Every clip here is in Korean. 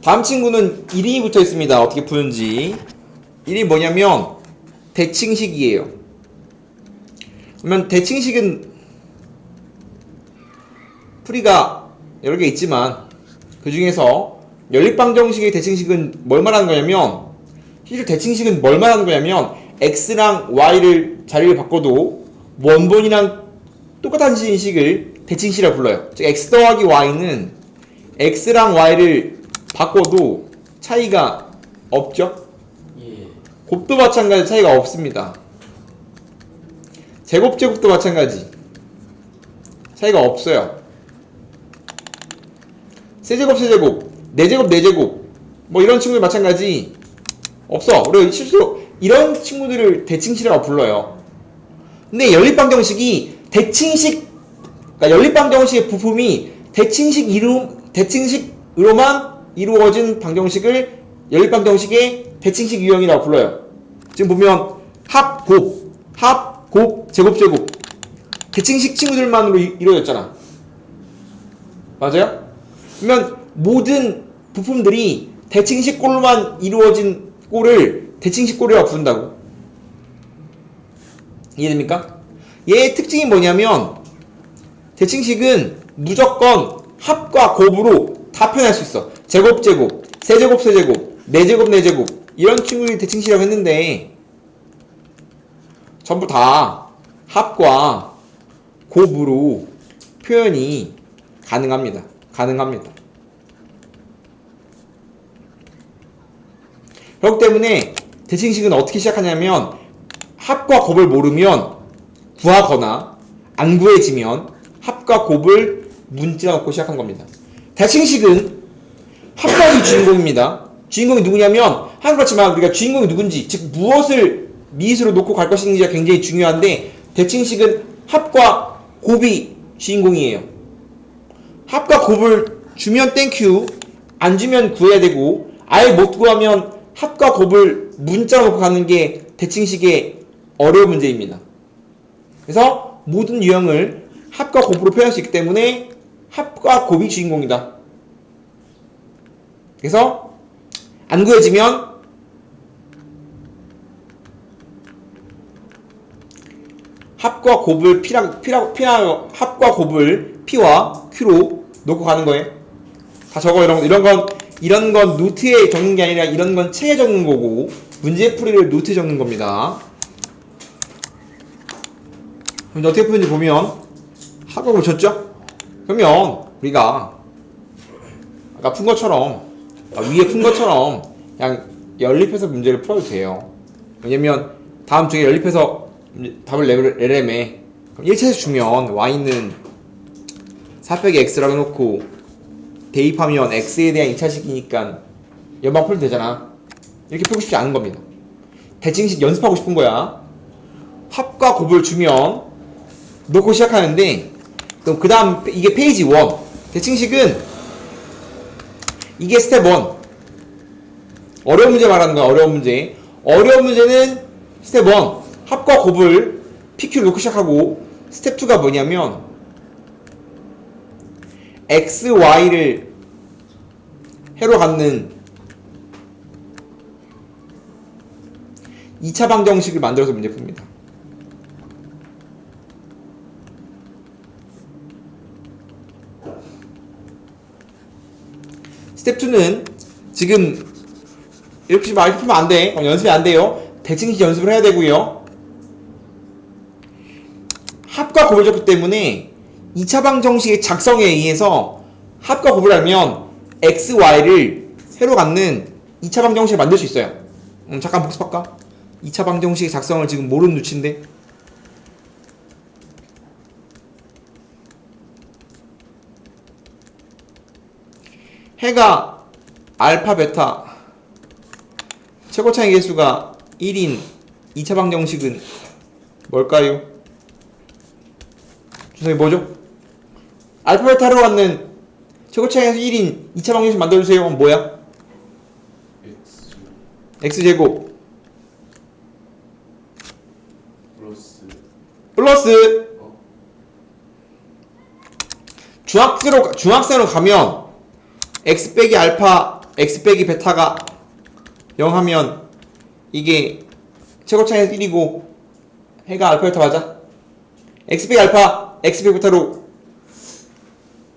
다음 친구는 이름이 붙어 있습니다. 어떻게 푸는지. 이름이 뭐냐면 대칭식이에요. 그러면 대칭식은 풀이가 여러 개 있지만 그 중에서 연립방정식의 대칭식은 뭘 말하는 거냐면, 실제 대칭식은 뭘 말하는 거냐면 x랑 y를 자리를 바꿔도 원본이랑 똑같은 식을 대칭식이라고 불러요. 즉 x 더하기 y는 x랑 y를 바꿔도 차이가 없죠? 예. 곱도 마찬가지 차이가 없습니다. 제곱도 마찬가지 차이가 없어요. 세제곱, 네제곱 뭐 이런 친구들 마찬가지 없어. 우리가 실제로 이런 친구들을 대칭식이라고 불러요. 근데 연립방정식이 그러니까 연립방정식의 부품이 대칭식으로만 이루어진 방정식을 연립방정식의 대칭식 유형이라고 불러요. 지금 보면 합, 곱, 제곱 대칭식 친구들만으로 이루어졌잖아. 맞아요? 그러면 모든 부품들이 대칭식 꼴로만 이루어진 꼴을 대칭식 꼴이라고 부른다고. 이해됩니까? 얘의 특징이 뭐냐면 대칭식은 무조건 합과 곱으로 다 표현할 수 있어. 제곱, 세제곱, 네제곱 이런 친구들이 대칭식이라고 했는데 전부 다 합과 곱으로 표현이 가능합니다. 그렇기 때문에 대칭식은 어떻게 시작하냐면 합과 곱을 모르면 구하거나 안 구해지면 합과 곱을 문자 넣고 시작한 겁니다. 대칭식은 합각이 주인공입니다. 주인공이 누구냐면 그렇지만 우리가 주인공이 누군지, 즉 무엇을 미수로 놓고 갈 것인지가 굉장히 중요한데 대칭식은 합과 곱이 주인공이에요. 합과 곱을 주면 땡큐, 안 주면 구해야 되고, 아예 못 구하면 합과 곱을 문자로 놓고 가는 게 대칭식의 어려운 문제입니다. 그래서 모든 유형을 합과 곱으로 표현할 수 있기 때문에 합과 곱이 주인공이다. 그래서 안 구해지면 합과 곱을 합과 곱을 P와 Q로 놓고 가는 거예요. 다 적어. 이런 건 노트에 적는 게 아니라 이런 건 책에 적는 거고, 문제 풀이를 노트에 적는 겁니다. 그럼 어떻게 푸는지 보면 합각을 줬죠? 그러면 우리가 아까 푼 것처럼, 위에 푼 것처럼 그냥 연립해서 문제를 풀어도 돼요. 왜냐면 다음 주에 연립해서 답을 내려면 1차에서 주면 y는 4-x라고 해놓고 대입하면 x에 대한 2차식이니까 연방 풀면 되잖아. 이렇게 풀고 싶지 않은 겁니다. 대칭식 연습하고 싶은 거야. 합과 곱을 주면 놓고 시작하는데, 그럼 그 다음 이게 페이지 1. 대칭식은 이게 스텝 1. 어려운 문제 말하는 거야. 어려운 문제는 스텝 1. 합과 곱을 PQ를 놓고 시작하고, 스텝 2가 뭐냐면 x, y를 해로 갖는 2차 방정식을 만들어서 문제 풉니다. 스텝 2는 지금 이렇게 많이 풀면 안 돼. 연습이 안 돼요. 대칭식 연습을 해야 되고요. 합과 곱을 줬기 때문에 2차 방정식의 작성에 의해서 합과 곱을 하면 x, y를 세로 갖는 2차 방정식을 만들 수 있어요. 잠깐 복습할까? 2차 방정식의 작성을 지금 모르는 누치인데, 해가 알파, 베타 최고차의 개수가 1인 2차 방정식은 뭘까요? 주성이 뭐죠? 알파, 베타로 갖는 최고차의 개수 1인 2차 방정식 만들어주세요. 그럼 뭐야? x제곱 플러스 중학생으로 가면 x 빼기 알파 x 빼기 베타가 0 하면 이게 최고차에서 1이고 해가 알파 베타 맞아? x 빼기 알파 x 빼기 베타로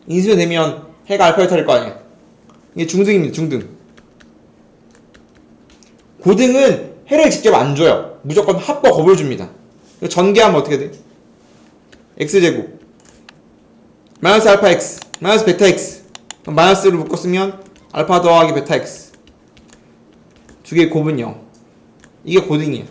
인수면 되면 해가 알파 베타일 거 아니야. 이게 중등입니다. 중등. 고등은 해를 직접 안 줘요. 무조건 합과 곱을 줍니다. 전개하면 어떻게 돼? x제곱 마이너스 알파 x 마이너스 베타 x 마이너스를 묶었으면 알파 더하기 베타 x 두 개의 곱은 0. 이게 고등이야.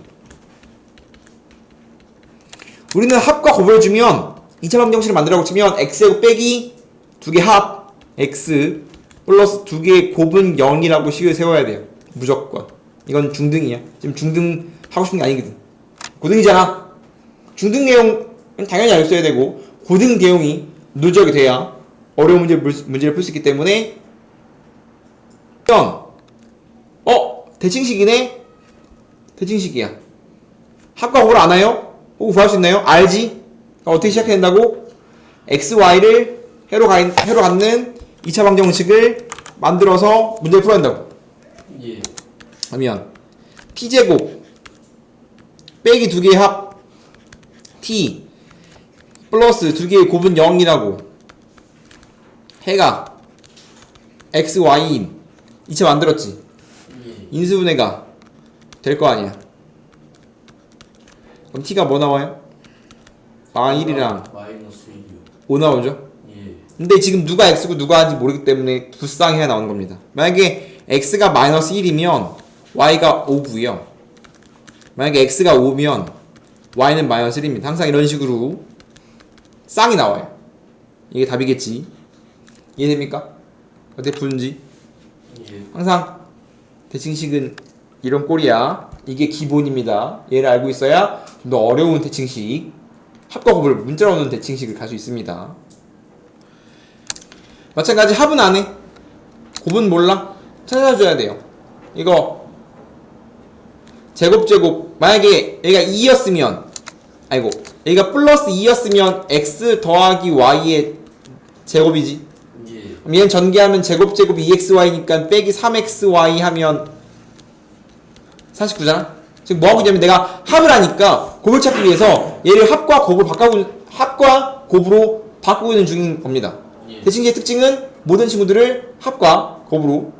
우리는 합과 곱을 주면 2차 방정식을 만들라고 치면 x제곱 빼기 두 개 합 x 플러스 두 개의 곱은 0이라고 식을 세워야 돼요. 무조건. 이건 중등이야. 지금 중등 하고 싶은 게 아니거든. 고등이잖아. 중등 내용은 당연히 알 수 있어야 되고 고등 내용이 누적이 돼야 어려운 문제를 풀 수 있기 때문에 대칭식이네? 대칭식이야. 합과 곱을 아나요? 혹은 구할 수 있나요? 알지? 어떻게 시작해야 된다고? x, y를 해로 갖는 2차 방정식을 만들어서 문제를 풀어야 된다고. 예. 그러면 t제곱 빼기 두 개의 합 t 플러스 두 개의 곱은 0이라고 해가 x, y인 2차 만들었지. 예. 인수분해가 될 거 아니야. 그럼 t가 뭐 나와요? 마이너스 1이랑 마이너스 1이요. 5 나오죠? 예. 근데 지금 누가 x고 누가 한지 모르기 때문에 불쌍해야 나오는 겁니다. 만약에 x가 마이너스 1이면 y가 5고요. 만약에 x가 5면 y는 마이너스 1입니다. 항상 이런 식으로 쌍이 나와요. 이게 답이겠지. 이해됩니까? 어떻게 푸는지. 예. 항상 대칭식은 이런 꼴이야. 이게 기본입니다. 얘를 알고 있어야 좀 더 어려운 대칭식, 합과 곱을 문자로 넣는 대칭식을 갈 수 있습니다. 마찬가지 합은 안 해. 곱은 몰라. 찾아줘야 돼요. 이거 제곱 만약에 얘가 2였으면 얘가 플러스 2였으면 x 더하기 y의 제곱이지. 예. 그럼 얘는 전개하면 제곱 2xy니까 빼기 3xy 하면 49잖아. 지금 뭐하고 있냐면 내가 합을 하니까 곱을 찾기 위해서 얘를 합과 곱으로 바꾸고 있는 중인 겁니다. 예. 대칭식의 특징은 모든 친구들을 합과 곱으로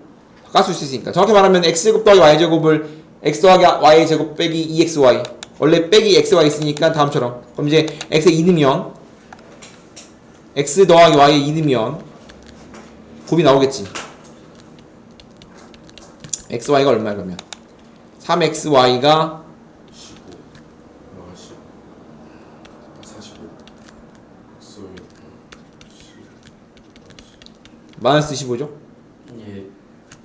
바꿀 수 있으니까. 정확히 말하면 x제곱 더하기 y제곱을 x 더하기 y제곱 빼기 2xy 원래 빼기 xy 있으니까 다음처럼. 그럼 이제 x에 2 넣으면 x 더하기 y에 2 넣으면 곱이 나오겠지. xy가 얼마야 그러면 3xy가 15 마이너스 15죠? 예.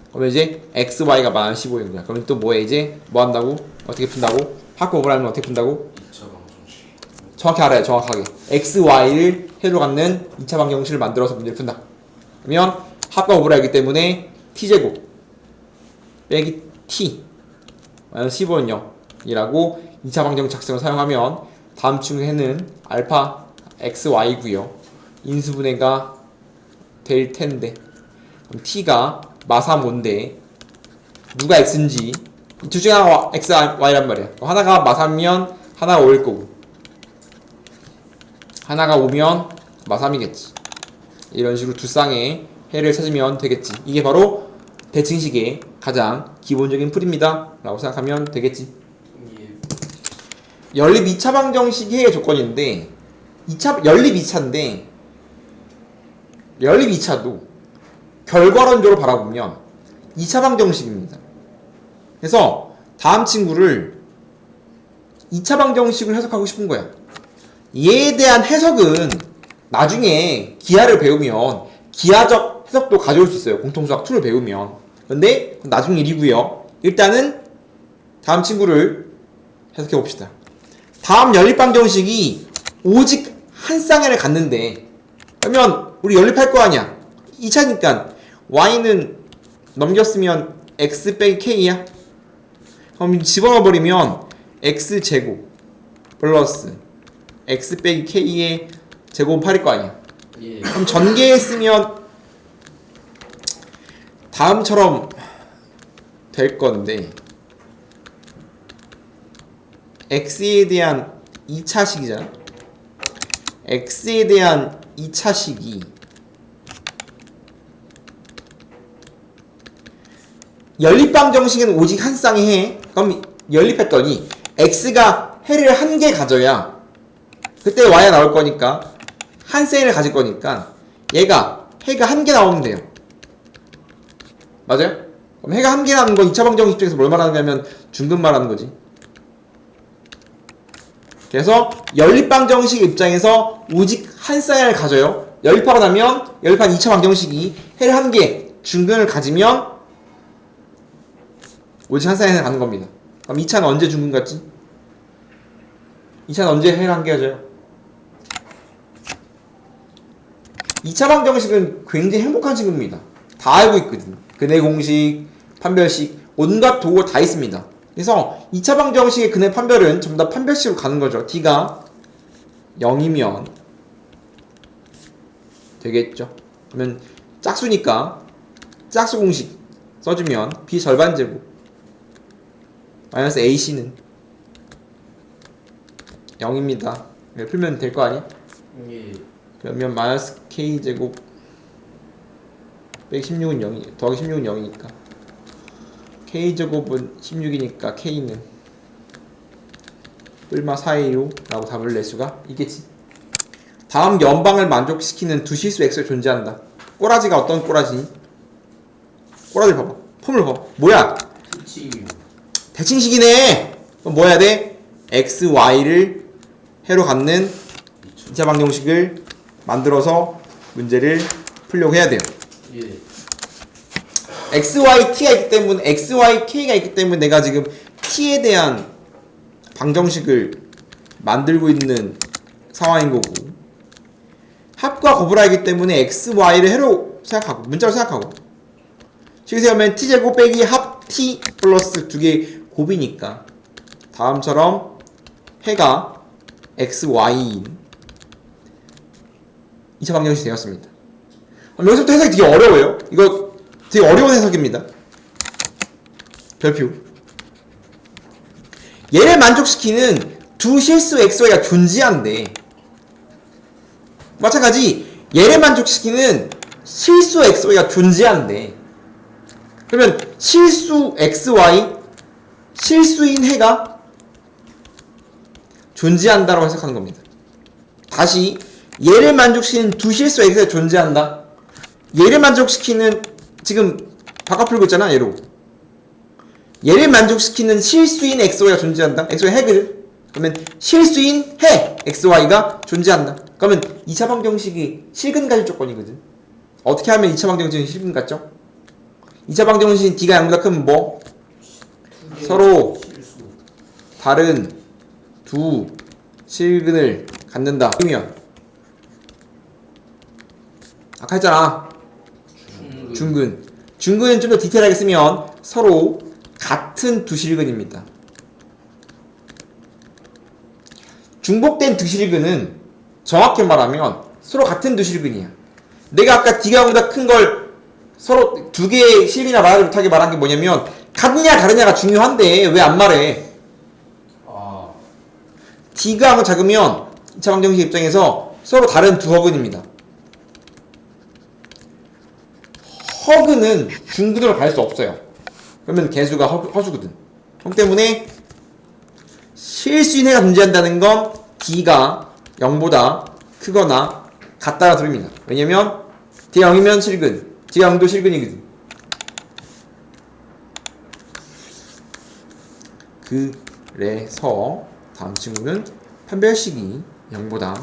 그러면 이제 xy가 마이너스 15인 거야. 그러면 또 뭐해 이제? 뭐 한다고? 어떻게 푼다고? 합곱을 하면 어떻게 푼다고? 2차 방정식. 정확히 알아요. 정확하게 xy를 해로 갖는 2차 방정식을 만들어서 문제를 푼다. 그러면 합과 곱을 알기 때문에 t제곱 빼기 t 마이너스 15는 0이라고 2차 방정식 작성을 사용하면 다음 층에는 알파 xy고요. 인수분해가 될 텐데 그럼 t가 마삼5인데 누가 x인지 둘 중에 하나가 x, y란 말이야. 하나가 마삼이면 하나가 5일 거고 하나가 5면 마삼이겠지. 이런 식으로 두 쌍의 해를 찾으면 되겠지. 이게 바로 대칭식의 가장 기본적인 풀입니다 라고 생각하면 되겠지. 예. 연립 2차 방정식이 해의 조건인데 연립 2차인데 연립 2차도 결과론적으로 바라보면 2차 방정식입니다. 그래서 다음 친구를 2차 방정식을 해석하고 싶은 거야. 얘에 대한 해석은 나중에 기하를 배우면 기하적 해석도 가져올 수 있어요. 공통수학 2를 배우면. 근데 나중 일이고요. 일단은 다음 친구를 해석해 봅시다. 다음 연립 방정식이 오직 한 쌍해를 갖는데 그러면 우리 연립할 거 아니야. 2차니까 y는 넘겼으면 x 빼기 k야. 그럼 집어넣어 버리면 x제곱 플러스 x 빼기 k의 제곱은 8일 거 아니야. 예. 그럼 전개했으면 다음처럼 될 건데 x에 대한 2차식이잖아. x에 대한 2차식이 연립방 정식은 오직 한 쌍의 해. 그럼 연립했더니 x가 해를 한 개 가져야 그때 y가 나올 거니까 한 쌍을 가질 거니까 얘가 해가 한 개 나오면 돼요. 맞아요? 그럼 해가 한 개 나오는 건 2차 방정식 중에서 뭘 말하는 거냐면 중근 말하는 거지. 그래서 연립방정식 입장에서 오직 한 쌍을 가져요. 연립하고 나면 연립한 2차 방정식이 해를 한 개 중근을 가지면 오직 한 쌍을 가는 겁니다. 그럼 2차는 언제 중근 같지? 2차는 언제 해를 한 개 가져요? 2차 방정식은 굉장히 행복한 친구입니다. 다 알고 있거든. 근해 공식, 판별식, 온갖 도구가 다 있습니다. 그래서 2차 방정식의 근해 판별은 전부 다 판별식으로 가는 거죠. D가 0이면 되겠죠. 그러면 짝수니까 짝수 공식 써주면 B 절반 제곱 마이너스 AC는 0입니다. 풀면 될 거 아니야? 예. 그러면 마이너스 K제곱 빼기 16은 0이 더하기 16은 0이니까 K제곱은 16이니까 K는 뿔마 4A6 라고 답을 낼 수가 있겠지. 다음 연방을 만족시키는 두 실수 X가 존재한다. 꼬라지가 어떤 꼬라지니? 꼬라지 봐봐. 폼을 봐봐. 뭐야? 특징. 대칭식이네. 그럼 뭐 해야 돼? X, Y를 해로 갖는 2차 방정식을 만들어서 문제를 풀려고 해야 돼요. 예. X, Y, T가 있기 때문에 X, Y, K가 있기 때문에 내가 지금 T에 대한 방정식을 만들고 있는 상황인 거고 합과 곱을 하기 때문에 X, Y를 해로 생각하고 문자로 생각하고 식을 세우면 T제곱 빼기 합 T 플러스 두 개 곱이니까 다음처럼 해가 X, Y인 2차 방정식이 되었습니다. 여기서부터 해석이 되게 어려워요. 이거 되게 어려운 해석입니다. 별표. 얘를 만족시키는 두 실수 XY가 존재한대. 마찬가지 얘를 만족시키는 실수 XY가 존재한대. 그러면 실수 XY, 실수인 해가 존재한다라고 해석하는 겁니다. 다시 얘를 만족시키는 두 실수 X가 존재한다. 얘를 만족시키는 지금 바깥 풀고 있잖아. 얘로 얘를 만족시키는 실수인 XY가 존재한다. XY 해를 그러면 실수인 해 XY가 존재한다. 그러면 2차 방정식이 실근 가질 조건이거든. 어떻게 하면 2차 방정식이 실근 같죠? 2차 방정식이 D가 0보다 크면 뭐? 서로 실수. 다른 두 실근을 갖는다. 그러면 아까 했잖아. 중근. 중근은 좀 더 디테일하게 쓰면 서로 같은 두 실근입니다. 중복된 두 실근은 정확히 말하면 서로 같은 두 실근이야. 내가 아까 D가 0보다 큰 걸 서로 두 개의 실근이나 말하지 못하게 말한 게 뭐냐면 같냐 다르냐가 중요한데 왜 안 말해? 아. D가 0은 작으면 2차 방정식 입장에서 서로 다른 두 허근입니다. 허근은 중근으로 갈 수 없어요. 그러면 개수가 허수거든. 그렇기 때문에 실수인 해가 존재한다는 건 D가 0보다 크거나 같다는 소리입니다. 왜냐면 D가 0이면 실근, D가 0도 실근이거든. 그래서 다음 친구는 판별식이 0보다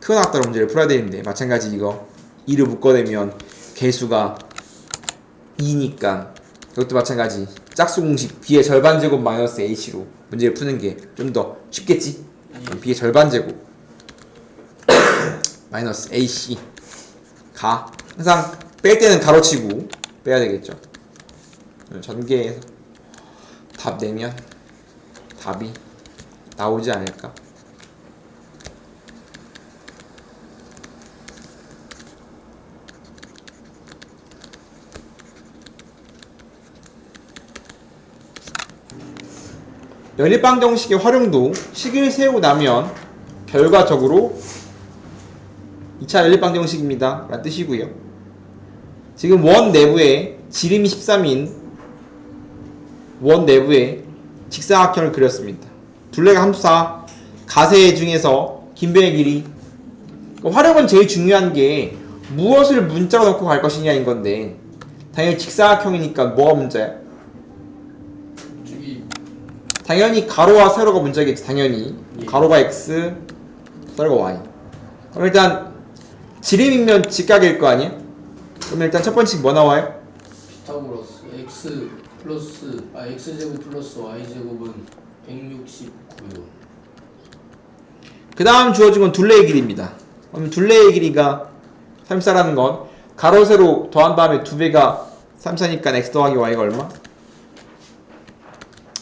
크거나 같다는 문제를 풀어야 되는데 마찬가지 이거 2를 묶어내면 개수가 2니까 이것도 마찬가지 짝수 공식 B의 절반 제곱 마이너스 H로 문제를 푸는 게 좀 더 쉽겠지? B의 절반 제곱 마이너스 AC 가 항상 뺄 때는 가로치고 빼야 되겠죠. 전개해서 답 내면 답이 나오지 않을까? 연립방정식의 활용도 식을 세우고 나면 결과적으로 2차 연립방정식입니다 라는 뜻이고요. 지금 원 내부에 지름이 13인 원 내부에 직사각형을 그렸습니다. 둘레가 함수사 가세 중에서 긴 변의 길이, 활용은 제일 중요한 게 무엇을 문자로 넣고 갈 것이냐인 건데, 당연히 직사각형이니까 뭐가 문자야? 저기 당연히 가로와 세로가 문자겠지. 당연히 예. 가로가 x, 세로가 y. 그럼 일단 지름이면 직각일 거 아니야? 그럼 일단 첫 번째 뭐 나와요? 피타고라스 x제곱 플러스 y제곱은 169요. 그 다음 주어진 건 둘레의 길이입니다. 그럼 둘레의 길이가 34라는 건 가로 세로 더한 다음에 2배가 34니까 x 더하기 y가 얼마?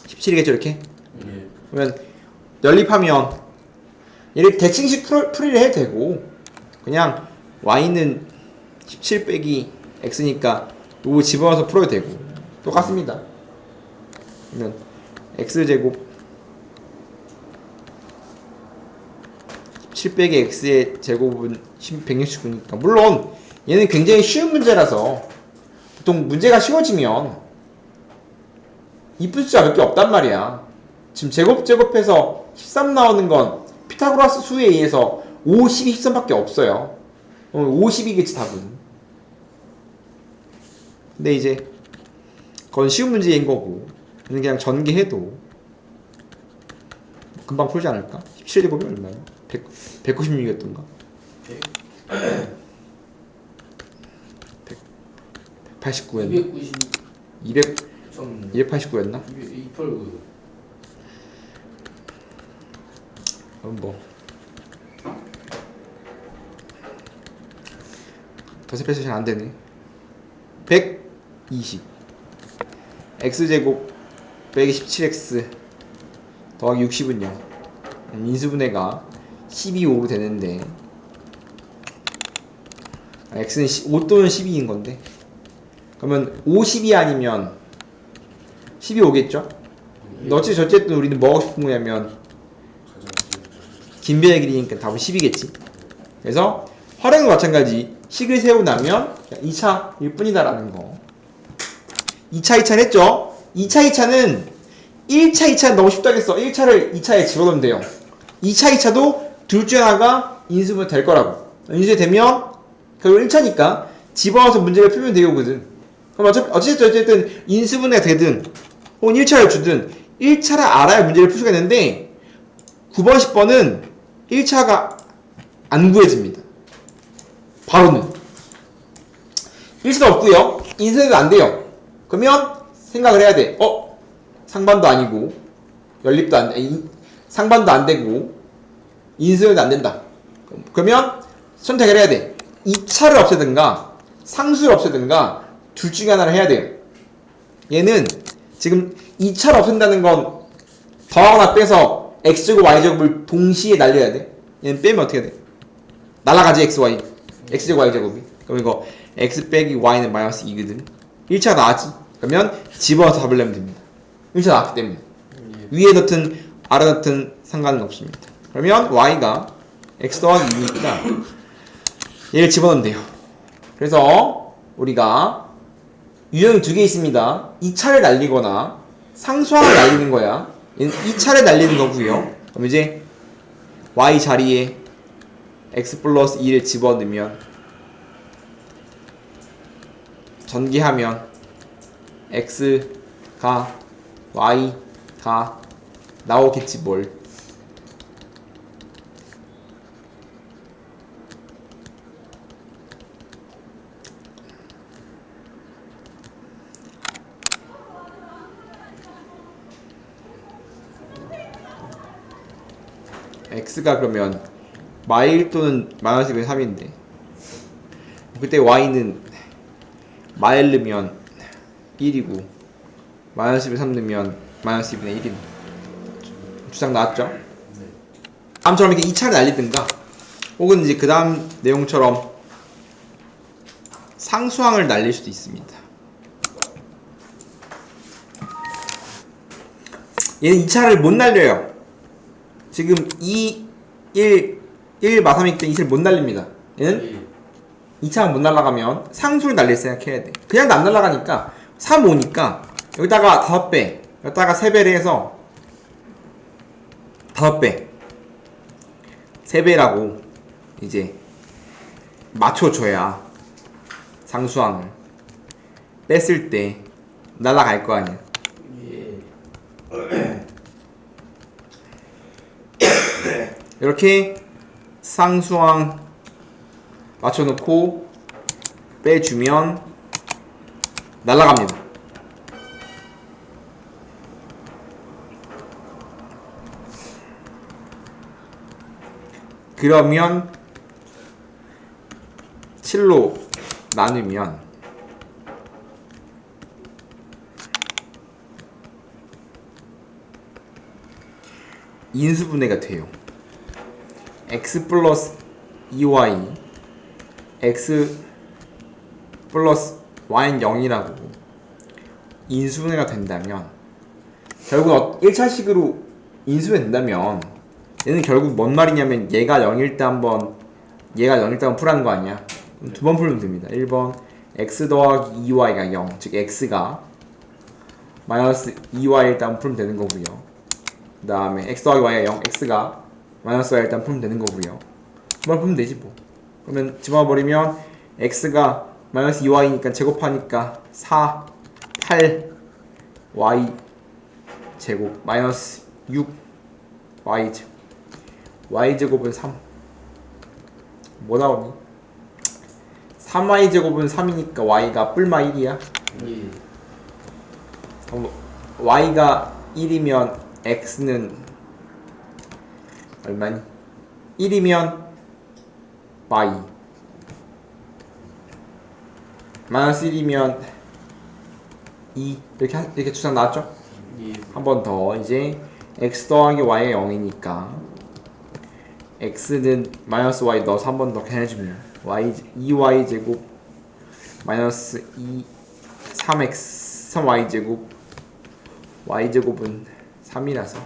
17이겠죠 이렇게? 예. 그러면 연립하면 얘를 대칭식 풀이를 해도 되고, 그냥 y는 17 빼기 x니까 요거 집어넣어서 풀어도 되고 똑같습니다. 그러면 x제곱 17 빼기 x의 제곱은 169니까, 물론 얘는 굉장히 쉬운 문제라서 보통 문제가 쉬워지면 이쁜 숫자 몇 개 없단 말이야. 지금 제곱해서 13 나오는 건 피타고라스 수에 의해서 5, 12, 13밖에 없어요. 50이겠지 답은. 근데 이제 그건 쉬운 문제인 거고, 그냥 전개해도 금방 풀지 않을까? 17제곱이 얼마야? 196이었던가? 189였나? 290 289였나? 289. 그럼 뭐 더습해서 잘 안되네. 120 x제곱 빼기 17x 더하기 60은요 인수분해가 12,5로 되는데, x는 5 또는 12인 건데, 그러면 5, 12 아니면 12 오겠죠? 근데 어쨌든 우리는 뭐 하고 싶은 거냐면 긴 변의 길이니까 답은 10이겠지. 그래서 활용도 마찬가지, 식을 세우고 나면 2차일 뿐이다라는 거. 2차 2차는 했죠? 2차 2차는 1차 2차는 너무 쉽다겠어. 1차를 2차에 집어넣으면 돼요. 2차 2차도 둘 중에 하나가 인수분해 될 거라고. 인수분해 되면 결국 1차니까 집어넣어서 문제를 풀면 되거든. 그럼 어쨌든 인수분해가 되든 혹은 1차를 주든 1차를 알아야 문제를 풀 수가 있는데, 9번 10번은 1차가 안 구해집니다. 바로는 1차도 없고요, 인수분해도 안 돼요. 그러면 생각을 해야 돼. 상반도 아니고 연립도 상반도 안 되고 인수분해도 안 된다. 그러면 선택을 해야 돼. 2차를 없애든가 상수를 없애든가 둘 중에 하나를 해야 돼요. 얘는 지금 2차를 없앤다는 건 더하거나 빼서 x제곱 y제곱을 동시에 날려야 돼. 얘는 빼면 어떻게 돼? 날아가지 xy. x제곱 y제곱이. 그럼 이거 x 빼기 y는 마이너스 2거든. 1차가 나왔지? 그러면 집어넣어서 답을 내면 됩니다. 1차 나왔기 때문에. 위에 넣든 아래 넣든 상관은 없습니다. 그러면 y가 x 더하기 2니까 얘를 집어넣으면 돼요. 그래서 우리가 유형이 두 개 있습니다. 2차를 날리거나 상수항을 날리는 거야. 얘는 2차를 날리는 거고요. 그럼 이제 y 자리에 x 플러스 2를 집어넣으면 전개하면 x가 y가 나오겠지 뭘. x가 그러면 마일 또는 마이너스 3인데, 그때 y는 마일 넣으면 1이고 마이너스 3 넣으면 마이너스 2분의 1입니다. 주장 나왔죠? 다음처럼 이렇게 2차를 날리든가 혹은 이제 그 다음 내용처럼 상수항을 날릴 수도 있습니다. 얘는 2차를 못 날려요. 지금 2, 1 마삼이기 때문에 2차를 못 날립니다. 얘는 2차가 못 날아가면 상수를 날릴 생각해야 돼. 그냥 안 날아가니까 3, 5니까 여기다가 5배, 여기다가 3배를 해서 5배, 3배라고 이제 맞춰줘야 상수항을 뺐을 때 날아갈 거 아니야. 이렇게 상수항 맞춰놓고 빼주면 날아갑니다. 그러면 7로 나누면 인수분해가 돼요. x 플러스 2y x 플러스 y는 0이라고 인수분해가 된다면 결국 1차식으로 인수분해 된다면 얘는 결국 뭔 말이냐면 얘가 0일 때 한번 풀라는 거 아니야. 두 번 풀면 됩니다. 1번 x 더하기 2y가 0, 즉 x가 마이너스 2y일 때 한번 풀면 되는 거고요. 그 다음에 x 더하기 y가 0, x가 마이너스 y일 때 한번 풀면 되는 거고요. 두 번 풀면 되지 뭐. 그러면 집어버리면 x가 마이너스 2y니까 제곱하니까 4, 8 y 제곱 마이너스 6 y 제곱 y제곱은 3 뭐 나오니? 3y제곱은 3이니까 y가 뿔마 1이야. y가 1이면 x는 얼마니? 1이면 y 마이너스 1이면 2 이렇게 추상 나왔죠? 한 번 더 이제 x 더하기 y가 0이니까 x는 마이너스 y 넣어서 한 번 더 계산해주면 y 2y 제곱 마이너스 3y 제곱 y 제곱은 3이라서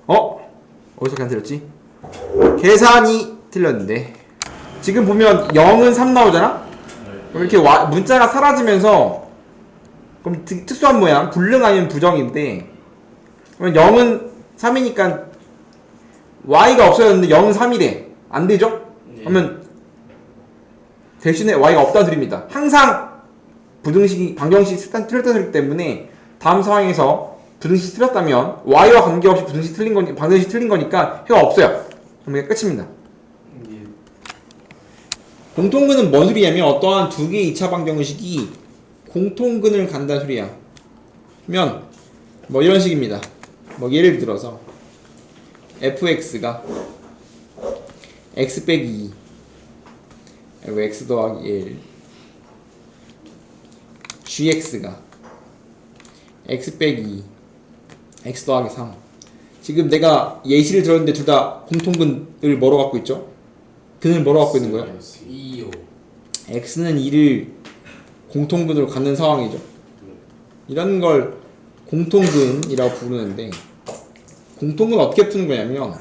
어디서 계산 틀렸지? 계산이 틀렸는데 지금 보면 0은 3 나오잖아? 그럼 이렇게 문자가 사라지면서 그럼 특수한 모양 불능 아니면 부정인데 그러면 0은 3이니까 y가 없어졌는데 0은 3이래. 안 되죠? 그러면 대신에 y가 없다 드립니다. 항상 부등식이 방정식이 틀렸다 소리 때문에 다음 상황에서 부등식이 틀렸다면 y와 관계없이 부등식이 틀린 거니 방정식이 틀린 거니까 해가 없어요. 그럼 이게 끝입니다. 공통근은 뭔 소리냐면 어떠한 두 개의 2차 방정식이 공통근을 간다는 소리야. 그러면 뭐 이런 식입니다. 뭐 예를 들어서 fx가 x 빼기 2 그리고 x 더하기 1 gx가 x 빼기 2 x 더하기 3 지금 내가 예시를 들었는데 둘 다 공통근을 뭐로 갖고 있죠? 근을 뭐로 갖고 있는 거예요? x는 2를 공통근으로 갖는 상황이죠. 이런 걸 공통근이라고 부르는데 공통근 어떻게 푸는 거냐면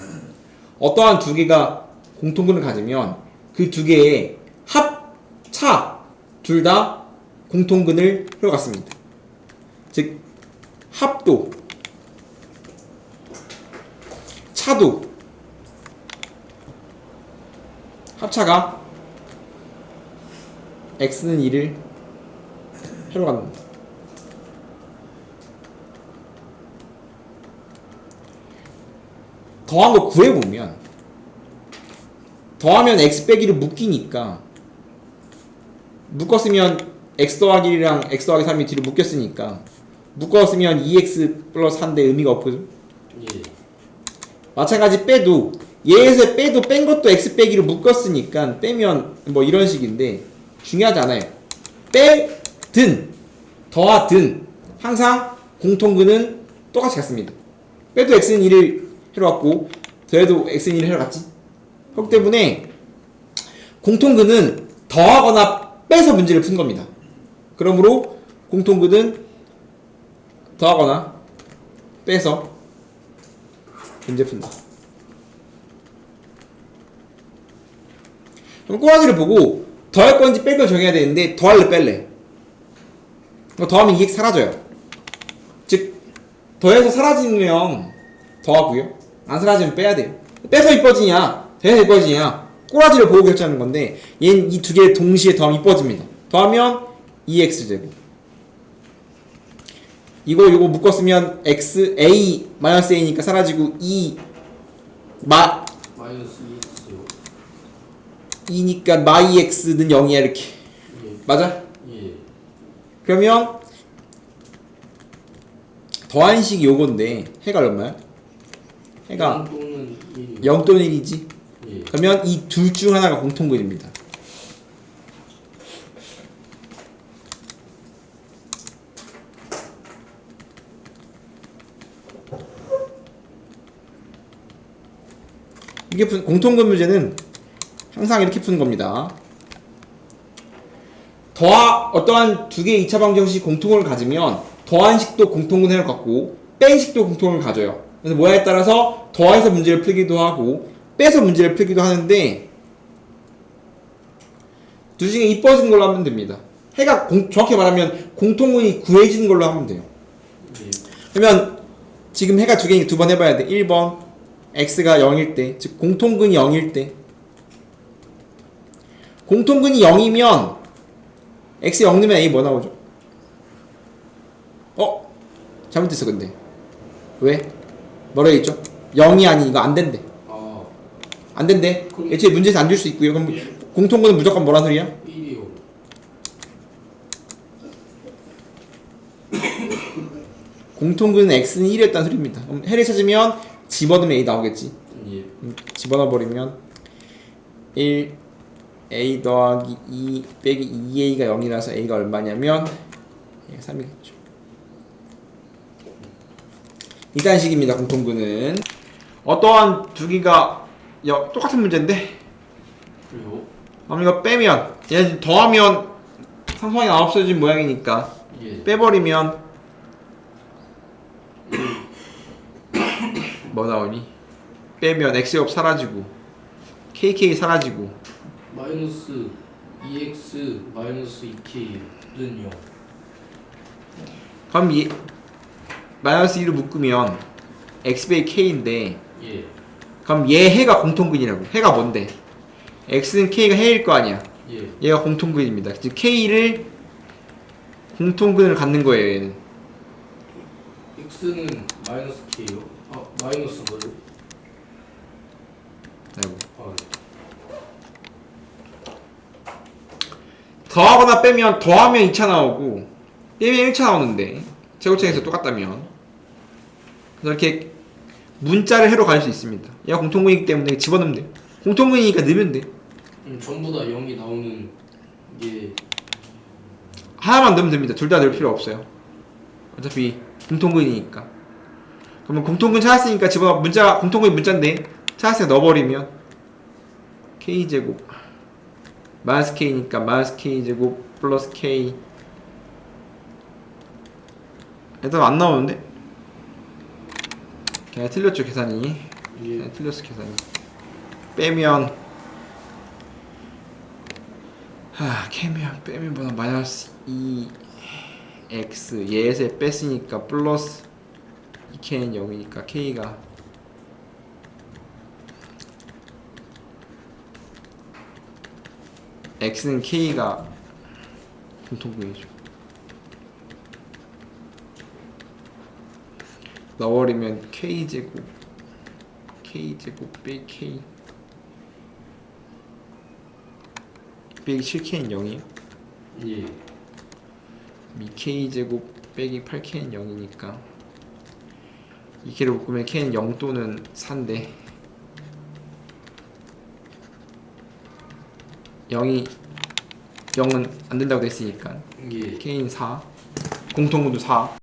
어떠한 두 개가 공통근을 가지면 그 두 개의 합차 둘 다 공통근을 해왔습니다. 즉 합도 차도 합차가 x는 2를 해로 갑니다. 더한 거 구해보면 더하면 x 빼기를 묶이니까 묶었으면 x 더하기 1이랑 x 더하기 3이 뒤로 묶였으니까 묶었으면 2x 플러스 1인데 의미가 없거든. 마찬가지 빼도 얘에서 빼도 뺀 것도 x 빼기로 묶었으니까 빼면 뭐 이런 식인데 중요하지 않아요. 빼든 더하든 항상 공통근은 똑같이 같습니다. 빼도 x는 2를 해로갔고 더해도 x는 1을 해로갔지. 그렇기 때문에 공통근은 더하거나 빼서 문제를 푼 겁니다. 그러므로 공통근은 더하거나 빼서 문제 푼다. 그럼 꼬라지를 보고 더할 건지 뺄 걸 정해야 되는데 더할래 뺄래? 더하면 2x 사라져요. 즉 더해서 사라지면 더하고요. 안 사라지면 빼야 돼요. 빼서 이뻐지냐 더해서 이뻐지냐 꼬라지를 보고 결정하는 건데 얘는 이 두 개 동시에 더하면 이뻐집니다. 더하면 2x제곱. 이거 묶었으면 x a 마이너스 a니까 사라지고 마이너스 2x요. 2니까 마이 x는 0이야 이렇게. 예. 맞아? 예. 그러면 더한 식이 요건데 해가 얼마야? 해가 0 또는 1이요. 0 또는 1이지? 예. 그러면 이 둘 중 하나가 공통근입니다. 이게 공통근 문제는 항상 이렇게 푸는 겁니다. 어떠한 두 개의 2차 방정식이 공통을 가지면 더한 식도 공통근을 갖고 뺀 식도 공통을 가져요. 그래서 모양에 따라서 더해서 문제를 풀기도 하고 빼서 문제를 풀기도 하는데 둘 중에 이뻐지는 걸로 하면 됩니다. 해가 정확히 말하면 공통근이 구해지는 걸로 하면 돼요. 예. 그러면 지금 해가 두 개니까 두 번 해봐야 돼. 1번 x가 0일 때, 즉 공통근이 0일 때, 공통근이 0이면 x 0 넣으면 a 뭐 나오죠? 잘못됐어. 근데 왜? 뭐라 했죠? 0이 아니 이거 안 된대. 아. 안 된대. 애초에 문제에서 안 줄 수 있고요. 그럼 공통근은 무조건 뭐란 소리야? 1이요. 공통근은 x는 1이었다는 소리입니다. 그럼 해를 찾으면 집어넣으면 a 나오겠지. 예. 집어넣어버리면 1 a 더하기 2 빼기 2a가 0이라서 a가 얼마냐면 3이겠죠. 이딴 식입니다. 공통근은 어떠한 두 개가 똑같은 문제인데 그래요? 그럼 이거 빼면 얘 더하면 상수항이 안 없어진 모양이니까 예. 빼버리면 뭐 나오니? 빼면 x제곱 사라지고 kk 사라지고 마이너스 2x 마이너스 2k는요. 그럼 마이너스 2를 묶으면 x 베이 k인데 예. 그럼 얘 해가 공통근이라고. 해가 뭔데? x는 k가 해일 거 아니야. 예. 얘가 공통근입니다. 즉 k를 공통근을 갖는 거예요. 얘는. x는 마이너스 k요. 아, 마이너스 뭐요? 아이고. 아, 더하거나 빼면 더하면 2차 나오고 빼면 1차 나오는데 제곱책에서 똑같다면 그래서 이렇게 문자를 해로 갈 수 있습니다. 얘가 공통근이기 때문에 집어넣으면 돼. 공통근이니까 넣으면 돼. 전부 다 0이 나오는 게 하나만 넣으면 됩니다. 둘 다 넣을 필요 없어요. 어차피 공통근이니까. 그러면 공통근 찾았으니까 집어넣어. 문자 공통근이 문자인데 찾았으니까 넣어버리면 k제곱 마이너스 k니까 마이너스 k제곱 플러스 k. 일단 안 나오는데? 그냥 틀렸죠 계산이. 예. 그냥 틀렸어 계산이. 빼면 빼면 뭐나 마이너스 2x 얘에서 뺐으니까 플러스 2k는 0이니까 k가 x는 k가 공통분이죠. 넣어버리면 k제곱 빼기 k 빼기 7k는 0이에요. 예. 미 k제곱 빼기 8k는 0이니까 2k를 묶으면 k는 0 또는 4인데 0은 안 된다고 됐으니까 예. k는 4 공통분도 4